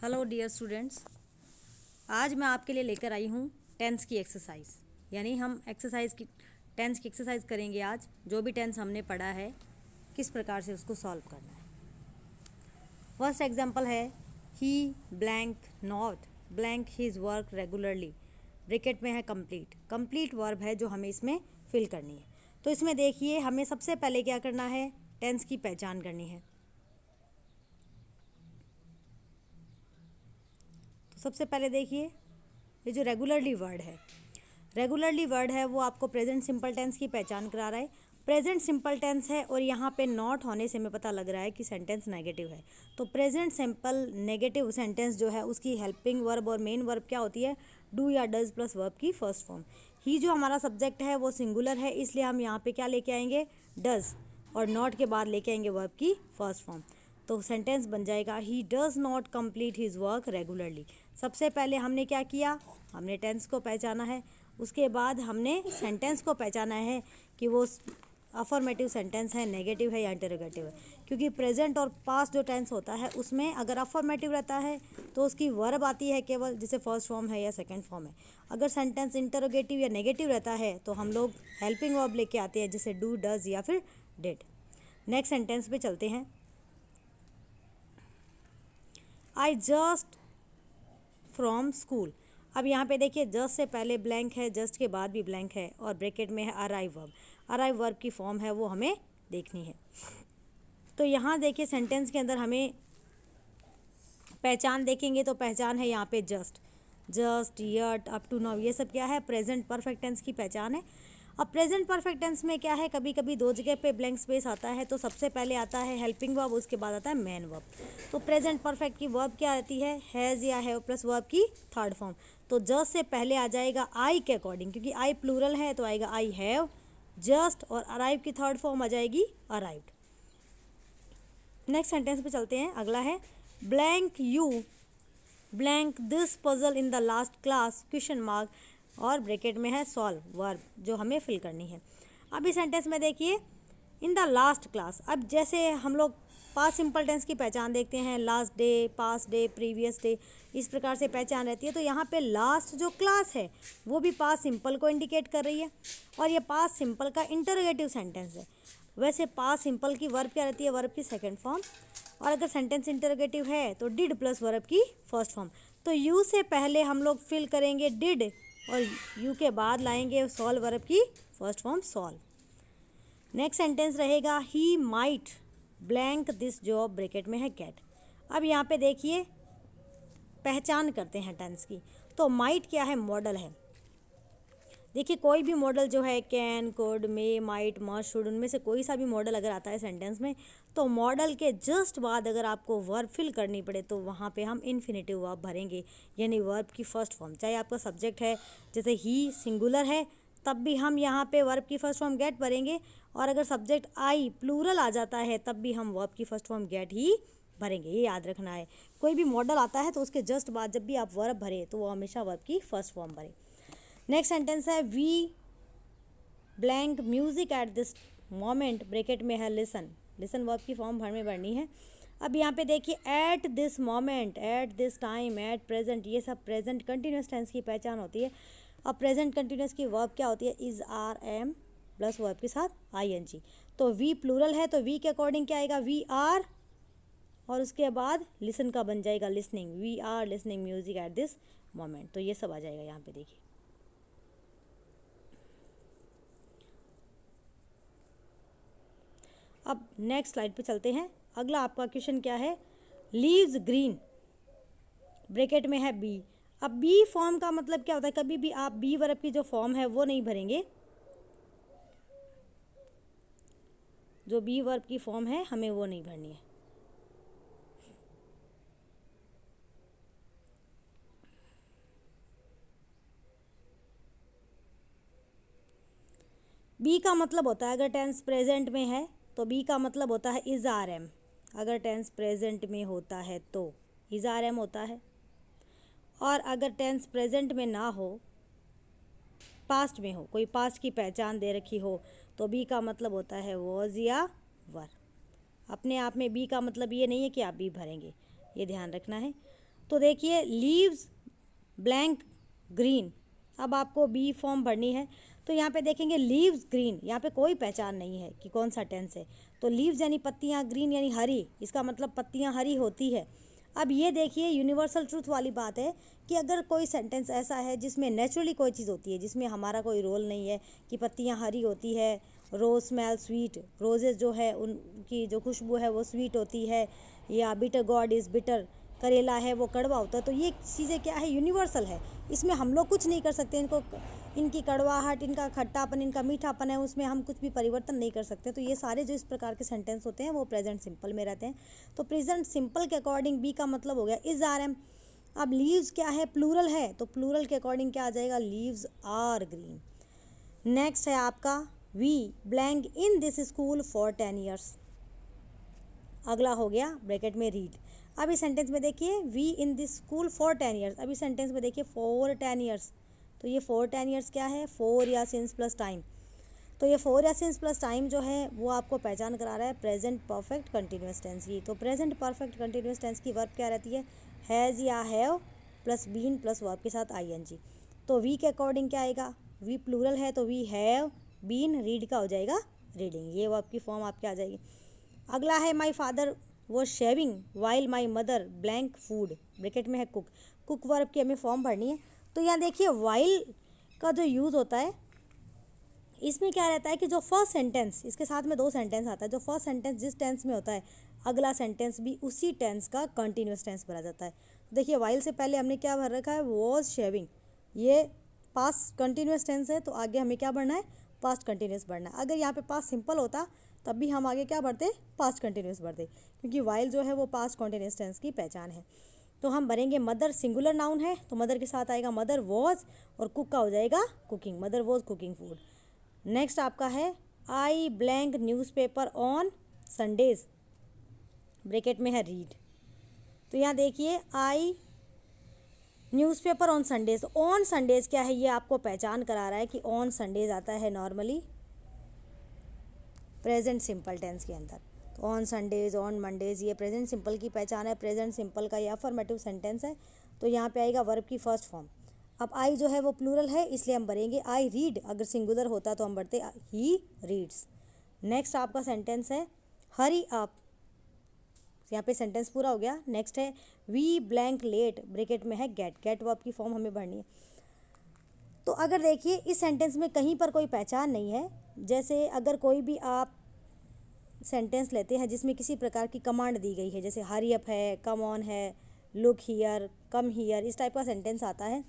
Hello dear students, आज मैं आपके लिए लेकर आई हूँ टेंस की एक्सरसाइज। यानी हम टेंस की एक्सरसाइज करेंगे आज। जो भी टेंस हमने पढ़ा है किस प्रकार से उसको सॉल्व करना है। फर्स्ट एग्जांपल है he blank not blank his work regularly. Bracket में है कंप्लीट। कंप्लीट वर्ब है जो हमें इसमें फिल करनी है। तो इसमें देखिए हमें सबसे पहले क्या करना है, टेंस की पहचान करनी है। सबसे पहले देखिए ये जो रेगुलरली वर्ड है वो आपको प्रेजेंट सिंपल टेंस की पहचान करा रहा है। प्रेजेंट सिंपल टेंस है और यहाँ पे नॉट होने से हमें पता लग रहा है कि सेंटेंस नेगेटिव है। तो प्रेजेंट सिंपल नेगेटिव सेंटेंस जो है उसकी हेल्पिंग वर्ब और मेन वर्ब क्या होती है, डू या डज प्लस वर्ब की फर्स्ट फॉर्म। ही जो हमारा सब्जेक्ट है वो सिंगुलर है, इसलिए हम यहाँ पे क्या लेके आएंगे, डज, और नॉट के बाद लेके आएंगे वर्ब की फर्स्ट फॉर्म। तो सेंटेंस बन जाएगा he does not complete his work regularly. सबसे पहले हमने क्या किया, हमने टेंस को पहचाना है। उसके बाद हमने सेंटेंस को पहचाना है कि वो अफर्मेटिव सेंटेंस है, नेगेटिव है या इंटरोगेटिव है। क्योंकि प्रेजेंट और पास्ट जो टेंस होता है उसमें अगर अफर्मेटिव रहता है तो उसकी वर्ब आती है केवल, जिसे फर्स्ट फॉर्म है या सेकंड फॉर्म है। अगर सेंटेंस इंटरोगेटिव या नेगेटिव रहता है तो हम लोग हेल्पिंग वर्ब लेके आते हैं, जैसे डू, डज या फिर डिड। नेक्स्ट सेंटेंस पे चलते हैं। I just from school. अब यहाँ पे देखिए जस्ट से पहले ब्लैंक है, जस्ट के बाद भी ब्लैंक है और ब्रैकेट में है अराइव वर्ब। अराइव वर्ब की फॉर्म है वो हमें देखनी है। तो यहाँ देखिए सेंटेंस के अंदर हमें पहचान देखेंगे तो पहचान है यहाँ पे just, yet, up to now, ये सब क्या है, प्रेजेंट परफेक्ट टेंस की पहचान है। अब प्रेजेंट परफेक्ट टेंस में क्या है, कभी कभी दो जगह पे ब्लैंक स्पेस आता है। तो सबसे पहले आता है हेल्पिंग वर्ब, उसके बाद आता है मेन वर्ब। तो प्रेजेंट परफेक्ट की वर्ब क्या आती है, हैज़ या हैव प्लस वर्ब की थर्ड फॉर्म। तो जस्ट से पहले आ जाएगा आई के अकॉर्डिंग, क्योंकि आई प्लूरल है तो आएगा आई हैव जस्ट, और अराइव की थर्ड फॉर्म आ जाएगी अराइव्ड। नेक्स्ट सेंटेंस पे चलते हैं। अगला है blank you blank this puzzle in the last class question mark, और ब्रैकेट में है सॉल्व वर्ब जो हमें फिल करनी है। अब इस सेंटेंस में देखिए इन द लास्ट क्लास। अब जैसे हम लोग पास्ट सिंपल टेंस की पहचान देखते हैं, last day, past day, previous day, इस प्रकार से पहचान रहती है। तो यहाँ पे लास्ट जो क्लास है वो भी पास्ट सिंपल को इंडिकेट कर रही है, और ये पास्ट सिंपल का इंटरोगेटिव सेंटेंस है। वैसे पास्ट सिंपल की वर्ब क्या रहती है, वर्ब की सेकेंड फॉर्म, और अगर सेंटेंस इंटरोगेटिव है तो डिड प्लस वर्ब की फर्स्ट फॉर्म। तो यू से पहले हम लोग फिल करेंगे डिड, और यू के बाद लाएंगे सॉल्व वर्ब की first form solve. Next sentence रहेगा he might blank this job, bracket में है गेट। अब यहाँ पे देखिए पहचान करते हैं टेंस की। तो माइट क्या है, मॉडल है। देखिए कोई भी मॉडल जो है, can, could, may, might, must, should, उनमें से कोई सा भी मॉडल अगर आता है सेंटेंस में, तो मॉडल के जस्ट बाद अगर आपको वर्ब फिल करनी पड़े तो वहाँ पे हम इन्फिनेटिव वर्ब भरेंगे, यानी वर्ब की फर्स्ट फॉर्म। चाहे आपका सब्जेक्ट है जैसे ही सिंगुलर है तब भी हम यहाँ पे वर्ब की फर्स्ट फॉर्म गेट भरेंगे, और अगर सब्जेक्ट आई प्लूरल आ जाता है तब भी हम वर्ब की फर्स्ट फॉर्म गेट ही भरेंगे। ये याद रखना है। कोई भी मॉडल आता है तो उसके जस्ट बाद जब भी आप वर्ब भरें तो वो हमेशा वर्ब की फर्स्ट फॉर्म भरें। नेक्स्ट सेंटेंस है we blank music at this moment, bracket में है लिसन। लिसन वर्ब की फॉर्म भर में भरनी है। अब यहाँ पे देखिए at this moment, at this time, at present, ये सब प्रेजेंट कंटिन्यूस टेंस की पहचान होती है। अब प्रेजेंट कंटिन्यूस की वर्ब क्या होती है, is, are, am plus verb के साथ आई एन जी। तो वी प्लूरल है तो वी के अकॉर्डिंग क्या आएगा, वी आर, और उसके बाद लिसन का बन जाएगा listening, we are listening music at this moment. तो ये सब आ जाएगा यहाँ पे देखिए। अब नेक्स्ट स्लाइड पे चलते हैं। अगला आपका क्वेश्चन क्या है, लीव्स ग्रीन, ब्रैकेट में है बी। अब बी फॉर्म का मतलब क्या होता है, कभी भी आप बी वर्ब की जो फॉर्म है वो नहीं भरेंगे। जो बी वर्ब की फॉर्म है हमें वो नहीं भरनी है। बी का मतलब होता है, अगर टेंस प्रेजेंट में है तो बी का मतलब होता है इज, आर, एम। अगर टेंस प्रेजेंट में होता है तो इज, आर, एम होता है, और अगर टेंस प्रेजेंट में ना हो, पास्ट में हो, कोई पास्ट की पहचान दे रखी हो, तो बी का मतलब होता है वॉज या वर। अपने आप में बी का मतलब ये नहीं है कि आप बी भरेंगे, ये ध्यान रखना है। तो देखिए लीव्स ब्लैंक ग्रीन, अब आपको बी फॉर्म भरनी है। तो यहाँ पे देखेंगे लीव्स ग्रीन, यहाँ पे कोई पहचान नहीं है कि कौन सा टेंस है। तो लीव्स यानी पत्तियाँ, ग्रीन यानी हरी, इसका मतलब पत्तियाँ हरी होती है। अब ये देखिए यूनिवर्सल ट्रूथ वाली बात है कि अगर कोई सेंटेंस ऐसा है जिसमें नेचुरली कोई चीज़ होती है, जिसमें हमारा कोई रोल नहीं है कि पत्तियाँ हरी होती है, रोज स्मेल स्वीट, रोजेज़ जो है उनकी जो खुशबू है वो स्वीट होती है, या बिटर गॉड इज़ बिटर, करेला है वो कड़वा होता है, तो ये चीज़ें क्या है, यूनिवर्सल है। इसमें हम लोग कुछ नहीं कर सकते, इनको इनकी कड़वाहट, इनका खट्टापन, इनका मीठापन है, उसमें हम कुछ भी परिवर्तन नहीं कर सकते। तो ये सारे जो इस प्रकार के सेंटेंस होते हैं वो प्रेजेंट सिंपल में रहते हैं। तो प्रेजेंट सिंपल के अकॉर्डिंग बी का मतलब हो गया इज आर एम। अब लीव्स क्या है, प्लूरल है, तो प्लूरल के अकॉर्डिंग क्या आ जाएगा, लीव्स आर ग्रीन। नेक्स्ट है आपका we blank in this school for 10 years. अगला हो गया ब्रैकेट में रीड। अब इस सेंटेंस में देखिए we in this school for 10 years. अब इस सेंटेंस में देखिए फॉर 10 ईयर्स, तो ये फॉर 10 ईयर्स क्या है, फॉर या सिंस प्लस टाइम। तो ये फॉर या सिंस प्लस टाइम जो है वो आपको पहचान करा रहा है प्रेजेंट परफेक्ट कंटिन्यूस टेंस की। तो प्रेजेंट परफेक्ट कंटिन्यूस टेंस की वर्ब क्या रहती है, हैज़ या have plus been plus verb के साथ आईएनजी। तो वी के अकॉर्डिंग क्या आएगा, वी प्लूरल है तो वी हैव बीन, रीड का हो जाएगा रीडिंग, ये वर्ब की फॉर्म आपके आ जाएगी। अगला है माई फादर वो shaving while my mother blank food, bracket में है कुक। कुक वर्ब की हमें फॉर्म भरनी है। तो यहाँ देखिए वाइल का जो यूज़ होता है इसमें क्या रहता है कि जो फर्स्ट सेंटेंस, इसके साथ में 2 सेंटेंस आता है, जो फर्स्ट सेंटेंस जिस टेंस में होता है अगला सेंटेंस भी उसी टेंस का कंटिन्यूस टेंस भरा जाता है। देखिए वाइल से पहले हमने क्या भर रखा है, वॉज शेविंग, ये पास्ट कंटिन्यूस टेंस है, तो आगे हमें क्या भरना है, पास्ट कंटिन्यूस भरना है। अगर यहाँ पे पास्ट सिंपल होता तब भी हम आगे क्या भरते, पास्ट कंटिन्यूस भरते, क्योंकि वाइल जो है वो पास्ट कंटिन्यूस टेंस की पहचान है। तो हम भरेंगे मदर, सिंगुलर नाउन है तो मदर के साथ आएगा मदर वॉज, और कुक का हो जाएगा cooking, mother was cooking food. Next आपका है I blank newspaper on Sundays, bracket में है रीड। तो यहाँ देखिए I newspaper on Sundays, on Sundays क्या है, ये आपको पहचान करा रहा है कि ऑन संडेज आता है नॉर्मली प्रेजेंट सिंपल टेंस के अंदर। तो ऑन संडेज, ऑन मंडेज, ये प्रेजेंट सिंपल की पहचान है। प्रेजेंट सिंपल का ये अफर्मेटिव सेंटेंस है, तो यहाँ पे आएगा वर्ब की फर्स्ट फॉर्म। अब आई जो है वो प्लूरल है इसलिए हम भरेंगे आई रीड, अगर सिंगुलर होता तो हम भरते ही रीड्स। नेक्स्ट आपका सेंटेंस है हरी अप, यहाँ पे सेंटेंस पूरा हो गया। नेक्स्ट है वी ब्लैंक लेट, ब्रैकेट में है गेट, गेट वर्ब की फॉर्म हमें भरनी है। तो अगर देखिए इस सेंटेंस में कहीं पर कोई पहचान नहीं है, जैसे अगर कोई भी आप सेंटेंस लेते हैं जिसमें किसी प्रकार की कमांड दी गई है, जैसे हरी अप है, कम ऑन है, लुक हियर, कम हियर, इस टाइप का सेंटेंस आता है,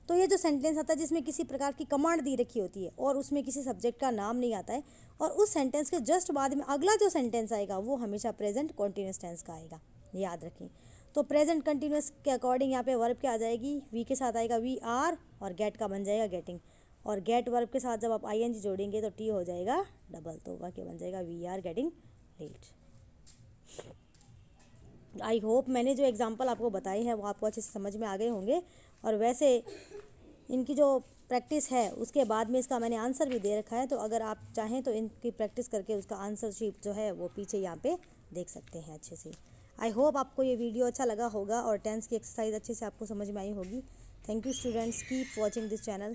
तो ये जो सेंटेंस आता है जिसमें किसी प्रकार की कमांड दी रखी होती है और उसमें किसी सब्जेक्ट का नाम नहीं आता है, और उस सेंटेंस के जस्ट बाद में अगला जो सेंटेंस आएगा वो हमेशा प्रेजेंट कॉन्टिन्यूस टेंस का आएगा, याद रखें। तो प्रेजेंट कंटिन्यूस के अकॉर्डिंग यहाँ पे वर्ब क्या आ जाएगी, वी के साथ आएगा वी आर, और गेट का बन जाएगा गेटिंग, और गेट वर्ब के साथ जब आप आईएनजी जोड़ेंगे तो टी हो जाएगा डबल, तो वाक्य बन जाएगा we are getting late. I hope मैंने जो एग्जांपल आपको बताए हैं वो आपको अच्छे से समझ में आ गए होंगे, और वैसे इनकी जो प्रैक्टिस है उसके बाद में इसका मैंने आंसर भी दे रखा है, तो अगर आप चाहें तो इनकी प्रैक्टिस करके उसका आंसर शीट जो है वो पीछे यहाँ पे देख सकते हैं अच्छे से। आई होप आपको ये वीडियो अच्छा लगा होगा और टेंस की एक्सरसाइज अच्छे से आपको समझ में आई होगी। Thank you students, keep watching this channel.